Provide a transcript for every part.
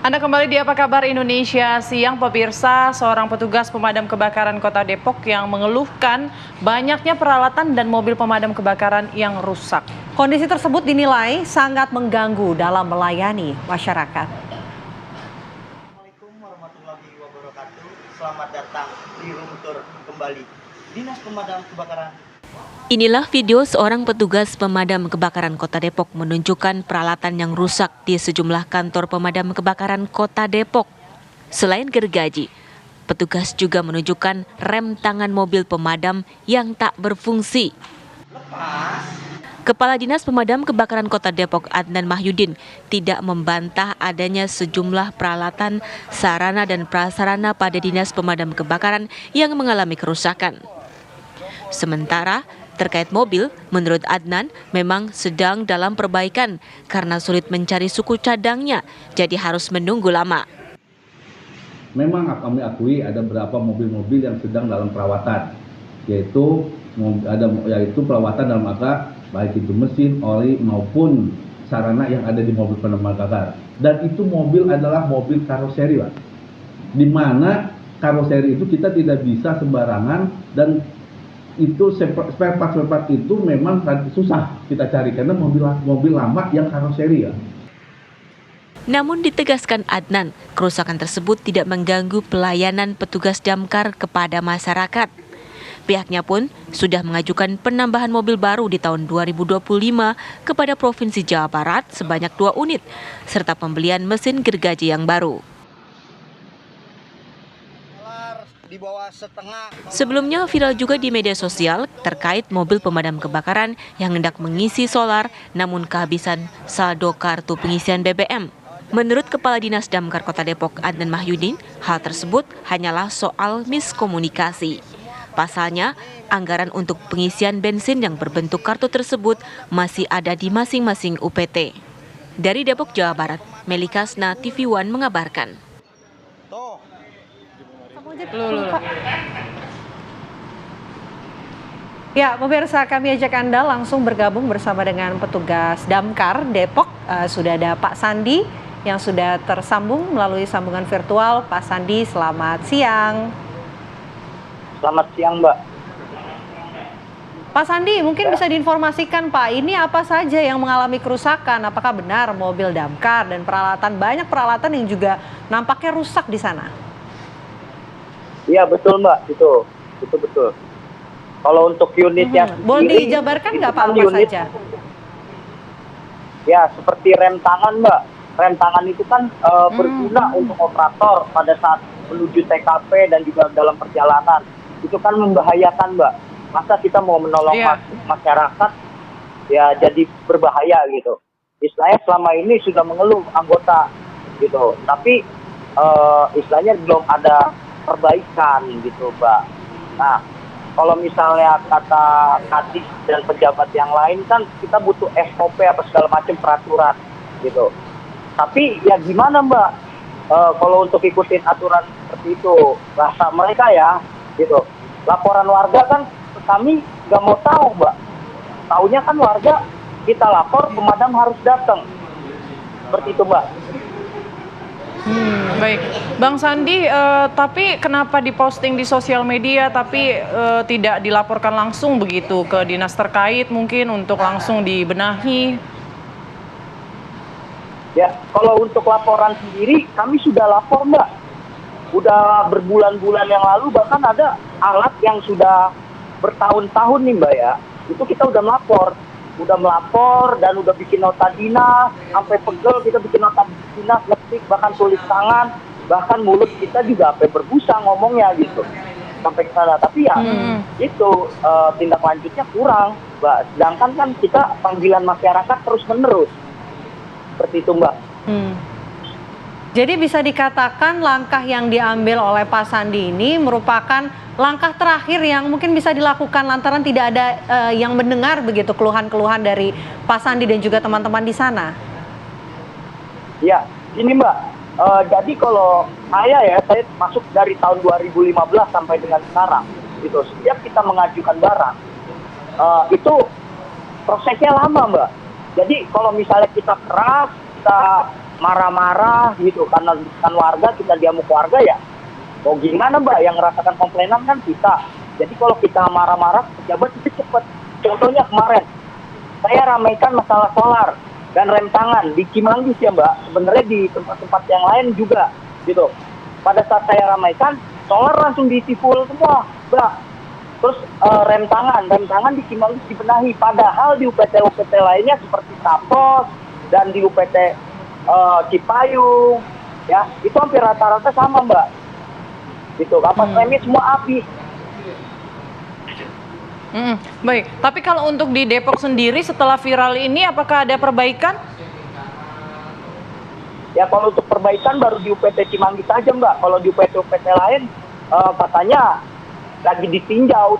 Anda kembali di Apa Kabar Indonesia Siang, pemirsa. Seorang petugas pemadam kebakaran Kota Depok yang mengeluhkan banyaknya peralatan dan mobil pemadam kebakaran yang rusak. Kondisi tersebut dinilai sangat mengganggu dalam melayani masyarakat. Assalamualaikum warahmatullahi wabarakatuh. Selamat datang di Room Tour kembali. Dinas Pemadam Kebakaran. Inilah video seorang petugas pemadam kebakaran Kota Depok menunjukkan peralatan yang rusak di sejumlah kantor pemadam kebakaran Kota Depok. Selain gergaji, petugas juga menunjukkan rem tangan mobil pemadam yang tak berfungsi. Kepala Dinas Pemadam Kebakaran Kota Depok, Adnan Mahyudin, tidak membantah adanya sejumlah peralatan, sarana dan prasarana pada Dinas Pemadam Kebakaran yang mengalami kerusakan. Sementara terkait mobil, menurut Adnan memang sedang dalam perbaikan karena sulit mencari suku cadangnya, jadi harus menunggu lama. Memang kami akui ada beberapa mobil-mobil yang sedang dalam perawatan, yaitu perawatan dalam rangka baik itu mesin, oli maupun sarana yang ada di mobil pemadam kebakaran. Dan itu mobil adalah mobil karoseri, Pak. Di mana karoseri itu kita tidak bisa sembarangan dan itu spare part itu memang susah kita cari karena mobil lama yang karoseri ya. Namun ditegaskan Adnan, kerusakan tersebut tidak mengganggu pelayanan petugas damkar kepada masyarakat. Pihaknya pun sudah mengajukan penambahan mobil baru di tahun 2025 kepada Provinsi Jawa Barat sebanyak 2 unit, serta pembelian mesin gergaji yang baru. Sebelumnya viral juga di media sosial terkait mobil pemadam kebakaran yang hendak mengisi solar namun kehabisan saldo kartu pengisian BBM. Menurut Kepala Dinas Damkar Kota Depok, Adnan Mahyudin, hal tersebut hanyalah soal miskomunikasi. Pasalnya, anggaran untuk pengisian bensin yang berbentuk kartu tersebut masih ada di masing-masing UPT. Dari Depok, Jawa Barat, Melika Sna, TV One mengabarkan. Ya, pemirsa, kami ajak Anda langsung bergabung bersama dengan petugas Damkar Depok. Sudah ada Pak Sandi yang sudah tersambung melalui sambungan virtual. Pak Sandi, selamat siang. Selamat siang, Mbak. Pak Sandi, mungkin bisa diinformasikan, Pak, ini apa saja yang mengalami kerusakan? Apakah benar mobil damkar dan banyak peralatan yang juga nampaknya rusak di sana? Iya, betul, Mbak. Itu betul. Kalau untuk unitnya boleh dijabarkan nggak Pak apa saja? Ya, seperti rem tangan, Mbak. Rem tangan itu kan berguna untuk operator pada saat menuju TKP dan juga dalam perjalanan. Itu kan membahayakan, Mbak. Masa kita mau menolong masyarakat, ya jadi berbahaya gitu. Istilahnya selama ini sudah mengeluh anggota gitu. Tapi istilahnya belum ada perbaikan gitu, Mbak. Nah, kalau misalnya kata Kadis dan pejabat yang lain kan kita butuh SOP apa segala macam peraturan gitu. Tapi ya gimana, Mbak? Kalau untuk ikutin aturan seperti itu, bahasa mereka ya gitu. Laporan warga kan kami nggak mau tahu, Mbak. Taunya kan warga kita lapor, pemadam harus datang. Seperti itu, Mbak. Baik, Bang Sandi, tapi kenapa diposting di sosial media tapi tidak dilaporkan langsung begitu ke dinas terkait mungkin untuk langsung dibenahi? Ya, kalau untuk laporan sendiri kami sudah lapor, Mbak. Udah berbulan-bulan yang lalu, bahkan ada alat yang sudah bertahun-tahun nih, Mbak ya. Itu kita udah melapor dan udah bikin nota dinas, sampai pegel kita bikin nota dinas, ngetik, bahkan tulis tangan, bahkan mulut kita juga sampai berbusa ngomongnya gitu. Sampai ke sana, tapi ya itu tindak lanjutnya kurang, Mbak. Sedangkan kan kita panggilan masyarakat terus-menerus. Seperti itu, Mbak. Jadi bisa dikatakan langkah yang diambil oleh Pak Sandi ini merupakan langkah terakhir yang mungkin bisa dilakukan lantaran tidak ada yang mendengar begitu keluhan-keluhan dari Pak Sandi dan juga teman-teman di sana. Ya, ini Mbak. Jadi kalau saya masuk dari tahun 2015 sampai dengan sekarang, gitu. Setiap kita mengajukan barang, itu prosesnya lama, Mbak. Jadi kalau misalnya kita keras, kita marah-marah gitu karena bukan warga, kita diamuk warga ya. Mau gimana Mbak, yang merasakan komplainan kan kita. Jadi kalau kita marah-marah pejabat itu cepet. Contohnya kemarin saya ramaikan masalah solar dan rem tangan di Cimanggis ya Mbak. Sebenarnya di tempat-tempat yang lain juga gitu. Pada saat saya ramaikan, solar langsung diisi full semua Mbak. Terus rem tangan di Cimanggis dibenahi. Padahal di UPT lainnya seperti Tapos dan di UPT Cipayung ya itu hampir rata-rata sama Mbak. Gitu, kapas remnya semua api. Baik, tapi kalau untuk di Depok sendiri setelah viral ini apakah ada perbaikan? Ya kalau untuk perbaikan baru di UPT Cimanggis saja Mbak. Kalau di UPT lain katanya lagi tinjau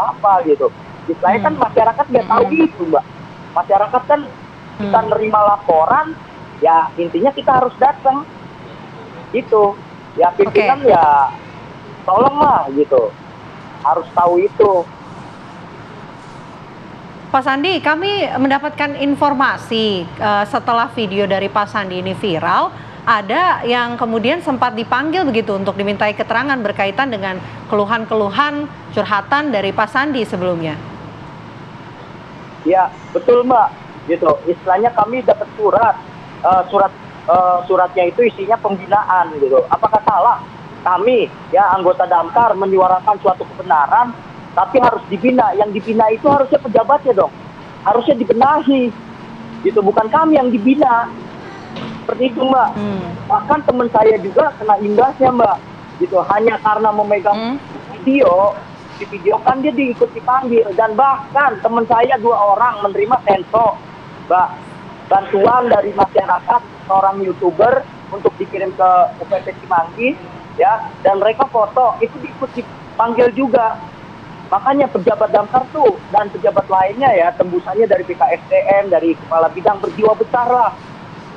apa gitu. Istilahnya kan masyarakat nggak tahu gitu Mbak. Masyarakat kan kita nerima laporan, ya intinya kita harus datang. Gitu. Ya pimpinan ya tolonglah gitu. Harus tahu itu. Pak Sandi, kami mendapatkan informasi setelah video dari Pak Sandi ini viral, ada yang kemudian sempat dipanggil begitu untuk dimintai keterangan berkaitan dengan keluhan-keluhan curhatan dari Pak Sandi sebelumnya. Ya, betul Mbak. Gitu. Istilahnya kami dapat suratnya itu isinya pembinaan gitu. Apakah salah kami ya anggota Damkar menyuarakan suatu kebenaran tapi harus dibina? Yang dibina itu harusnya pejabatnya dong. Harusnya dibenahi. Gitu, bukan kami yang dibina. Seperti itu Mbak. Bahkan teman saya juga kena imbasnya Mbak. Gitu, hanya karena memegang video, di video kan dia dipanggil. Dan bahkan teman saya 2 orang menerima senso Mbak. Bantuan dari masyarakat, seorang YouTuber untuk dikirim ke UPT Cimanggis ya, dan mereka foto itu dipanggil juga. Makanya pejabat Damkar tuh dan pejabat lainnya ya tembusannya dari BKSDM, dari kepala bidang berjiwa besar lah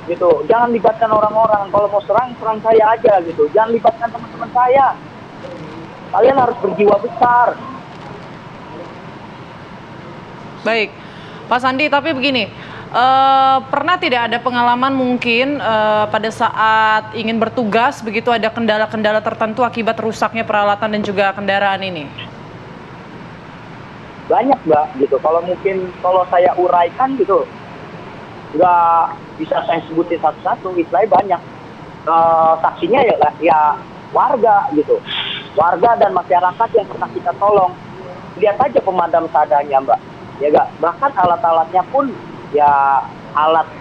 gitu. Jangan libatkan orang-orang. Kalau mau serang saya aja gitu. Jangan libatkan teman-teman saya. Kalian harus berjiwa besar. Baik, Pak Sandi, tapi begini, pernah tidak ada pengalaman mungkin pada saat ingin bertugas begitu ada kendala-kendala tertentu akibat rusaknya peralatan dan juga kendaraan ini? Banyak Mbak gitu. Kalau saya uraikan gitu, nggak bisa saya sebutin satu-satu. Istilahnya banyak. Saksinya ya warga gitu. Warga dan masyarakat yang pernah kita tolong. Lihat aja pemadam seadanya Mbak. Ya nggak. Bahkan alat-alatnya pun ya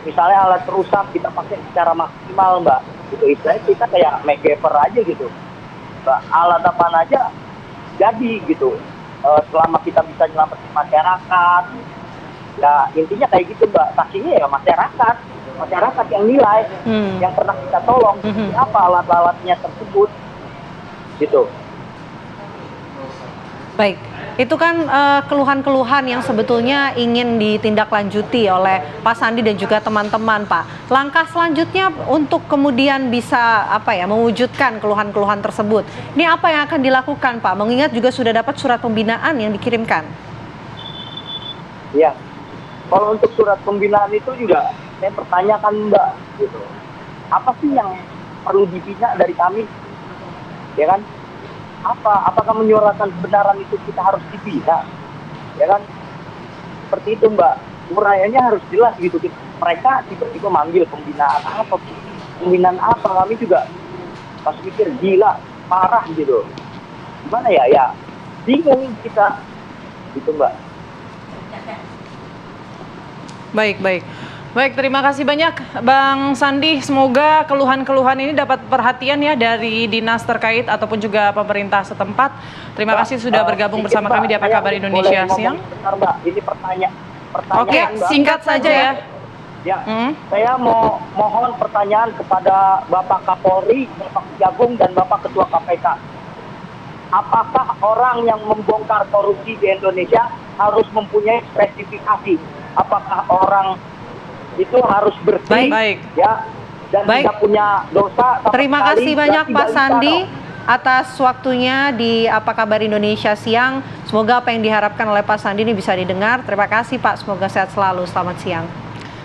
misalnya alat rusak kita pakai secara maksimal Mbak. Gitu. Istilahnya kita kayak MacGyver aja gitu. Mbak, alat apaan aja jadi gitu. Selama kita bisa nyelamatin masyarakat, ya intinya kayak gitu Mbak. Saksinya ya masyarakat yang nilai, yang pernah kita tolong, apa alat-alatnya tersebut, gitu. Baik, itu kan keluhan-keluhan yang sebetulnya ingin ditindaklanjuti oleh Pak Sandi dan juga teman-teman, Pak. Langkah selanjutnya untuk kemudian bisa mewujudkan keluhan-keluhan tersebut. Ini apa yang akan dilakukan, Pak? Mengingat juga sudah dapat surat pembinaan yang dikirimkan. Ya, kalau untuk surat pembinaan itu juga saya pertanyakan Mbak, gitu. Apa sih yang perlu dibina dari kami, ya kan? Apakah menyuarakan kebenaran itu kita harus dibina, ya kan? Seperti itu Mbak. Uraiannya harus jelas gitu. Mereka tiba-tiba manggil pembinaan apa? Pembinaan apa? Kami juga pas pikir gila, parah gitu. Gimana ya? Ya bingung kita, gitu Mbak. Baik, terima kasih banyak Bang Sandi. Semoga keluhan-keluhan ini dapat perhatian ya dari dinas terkait ataupun juga pemerintah setempat. Terima kasih sudah bergabung bersama kami di Apa Kabar Indonesia Siang. Bentar, Mbak. Ini pertanyaan. Oke, singkat saja ya. Ya, saya mohon pertanyaan kepada Bapak Kapolri, Bapak Jagung, dan Bapak Ketua KPK. Apakah orang yang membongkar korupsi di Indonesia harus mempunyai spesifikasi? Apakah orang itu harus bersih, ya, dan tidak punya dosa? Terima kasih banyak Pak Sandi atas waktunya di Apa Kabar Indonesia Siang. Semoga apa yang diharapkan oleh Pak Sandi ini bisa didengar. Terima kasih Pak, semoga sehat selalu. Selamat siang.